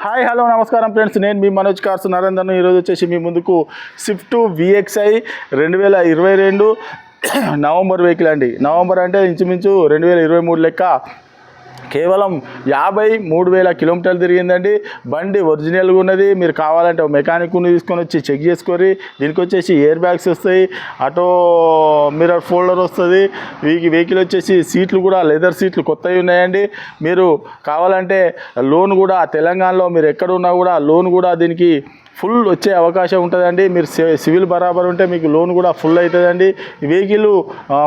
Hi hello నమస్కారం friends, నేను మీ Manoj cars నరేందర్ను. ఈరోజు వచ్చేసి మీ ముందుకు స్విఫ్ట్ VXi 2022 నవంబర్ వెహికల్ అండి. నవంబర్ అంటే ఇంచుమించు 2023 లెక్క కేవలం 53,000 కిలోమీటర్లు తిరిగిందండి. బండి ఒరిజినల్గా ఉన్నది. మీరు కావాలంటే మెకానిక్ని తీసుకొని వచ్చి చెక్ చేసుకొని, దీనికి వచ్చేసి ఎయిర్ బ్యాగ్స్ వస్తాయి, ఆటో మిర్రర్ ఫోల్డర్ వస్తుంది. వెహికల్ వచ్చేసి సీట్లు కూడా లెదర్ సీట్లు కొత్తవి ఉన్నాయండి. మీరు కావాలంటే లోన్ కూడా తెలంగాణలో మీరు ఎక్కడ ఉన్నా కూడా లోన్ కూడా దీనికి ఫుల్ వచ్చే అవకాశం ఉంటుందండి. మీరు సివిల్ బరాబర్ ఉంటే మీకు లోన్ కూడా ఫుల్ అవుతుందండి. వెహికల్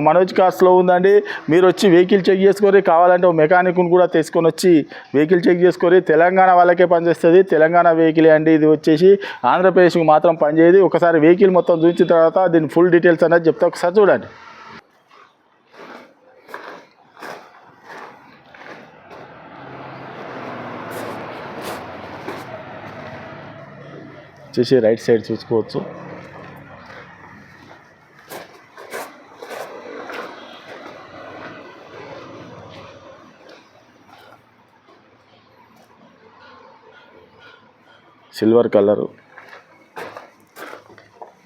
మనోజ్ కార్స్లో ఉందండి. మీరు వచ్చి వెహికల్ చెక్ చేసుకొని కావాలంటే మెకానిక్ను కూడా తీసుకొని వచ్చి వెహికల్ చెక్ చేసుకొని, తెలంగాణ వాళ్ళకే పనిచేస్తుంది. తెలంగాణ వెహికల్ అండి. ఇది వచ్చేసి ఆంధ్రప్రదేశ్కి మాత్రం పనిచేయదు. ఒకసారి వెహికల్ మొత్తం చూసిన తర్వాత దీని ఫుల్ డీటెయిల్స్ అనేది చెప్తా, ఒకసారి చూడండి. వచ్చేసి రైట్ సైడ్ చూసుకోవచ్చు. సిల్వర్ కలరు,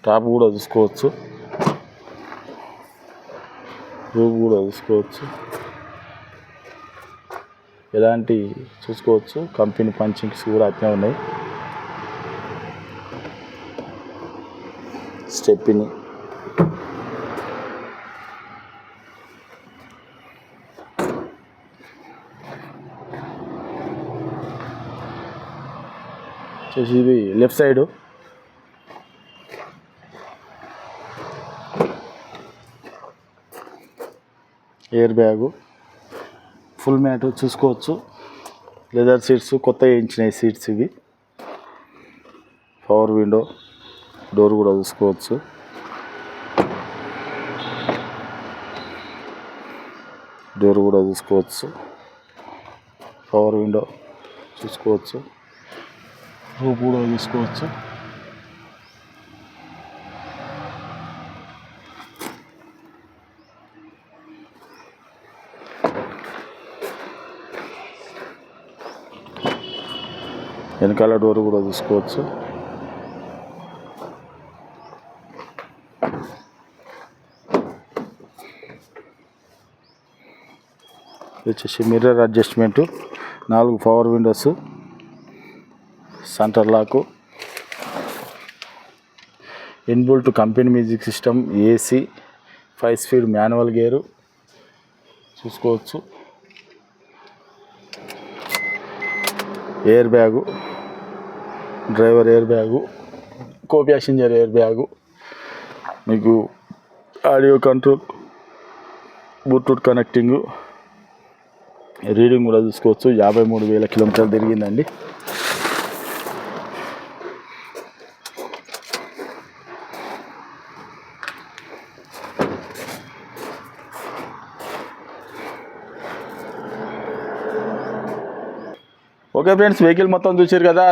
టాప్ కూడా చూసుకోవచ్చు, రూఫ్ కూడా చూసుకోవచ్చు, ఎలాంటి చూసుకోవచ్చు. కంపెనీ పంచింగ్స్ కూడా అట్నే ఉన్నాయి. స్టెప్ని వచ్చేసి ఇది left side air bag, full mat చూసుకోవచ్చు. లెదర్ సీట్స్ కొత్త వేయించినాయి సీట్స్ ఇవి. పవర్ విండో, డోర్ కూడా చూసుకోవచ్చు. డోర్ కూడా చూసుకోవచ్చు. పవర్ విండో చూసుకోవచ్చు. రూఫ్ కూడా చూసుకోవచ్చు. వెనకాల డోర్ కూడా చూసుకోవచ్చు. వచ్చేసి mirror adjustment, 4 power windows, centre lock, inbuilt company music system, AC, 5 speed manual gear చూసుకోవచ్చు. Air bag, driver air bag, co passenger air bag, మీకు audio control, bluetooth connecting, reading కూడా చూసుకోవచ్చు. 53,000 కిలోమీటర్లు తిరిగిందండి. ఓకే ఫ్రెండ్స్, వెహికల్ మొత్తం చూసారు కదా.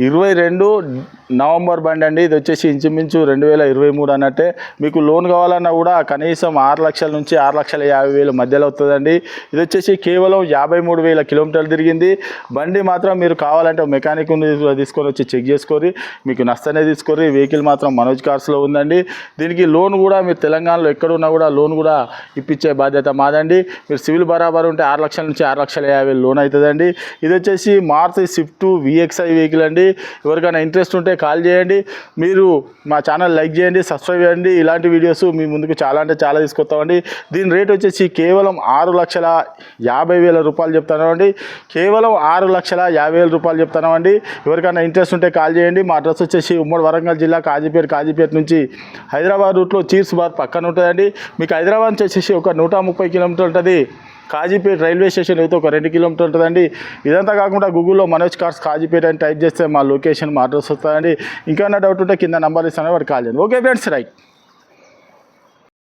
2022 November బండి అండి. ఇది వచ్చేసి ఇంచుమించు 2023 అన్నట్టే. మీకు లోన్ కావాలన్నా కూడా కనీసం 6 లక్షల నుంచి 6,50,000 మధ్యలో అవుతుందండి. ఇది వచ్చేసి కేవలం 53,000 కిలోమీటర్లు తిరిగింది. బండి మాత్రం మీరు కావాలంటే మెకానిక్ని తీసుకొని వచ్చి చెక్ చేసుకొని మీకు నష్టనే తీసుకొని, వెహికల్ మాత్రం మనోజ్ కార్స్లో ఉందండి. దీనికి లోన్ కూడా మీరు తెలంగాణలో ఎక్కడున్నా కూడా లోన్ కూడా ఇప్పించే బాధ్యత మాదండి. మీరు సివిల్ బరాబర్ ఉంటే 6 లక్షల నుంచి 6,50,000 లోన్ అవుతుందండి. ఇది వచ్చేసి మారుతి స్విఫ్ట్ VXi వెహికల్ అండి. ఎవరికైనా ఇంట్రెస్ట్ ఉంటే కాల్ చేయండి. మీరు మా ఛానల్ లైక్ చేయండి, సబ్స్క్రైబ్ చేయండి. ఇలాంటి వీడియోస్ మీ ముందుకు చాలా అంటే చాలా తీసుకొస్తామండి. దీని రేట్ వచ్చేసి కేవలం 6,50,000 రూపాయలు చెప్తామండి. కేవలం 6,50,000 రూపాయలు చెప్తామండి. ఎవరికైనా ఇంట్రెస్ట్ ఉంటే కాల్ చేయండి. మా అడ్రస్ వచ్చేసి ఉమ్మడి వరంగల్ జిల్లా కాజీపేట నుంచి హైదరాబాద్ రూట్లో చీర్స్ బార్ పక్కన ఉంటుందండి. మీకు హైదరాబాద్ నుంచి వచ్చేసి ఒక 130 కిలోమీటర్లు ఉంటుంది. కాజీపేట రైల్వే స్టేషన్ అయితే ఒక 2 కిలోమీటర్లు ఉంటుందండి. ఇదంతా కాకుండా గూగుల్లో మనోజ్ కార్స్ కాజీపేట అని టైప్ చేస్తే మా లొకేషన్, మా అడ్రస్ వస్తుందండి. ఇంకా డౌట్ ఉంటే కింద నంబర్ ఇస్తాను, వాడికి కాల్ చేయండి. Okay friends, right.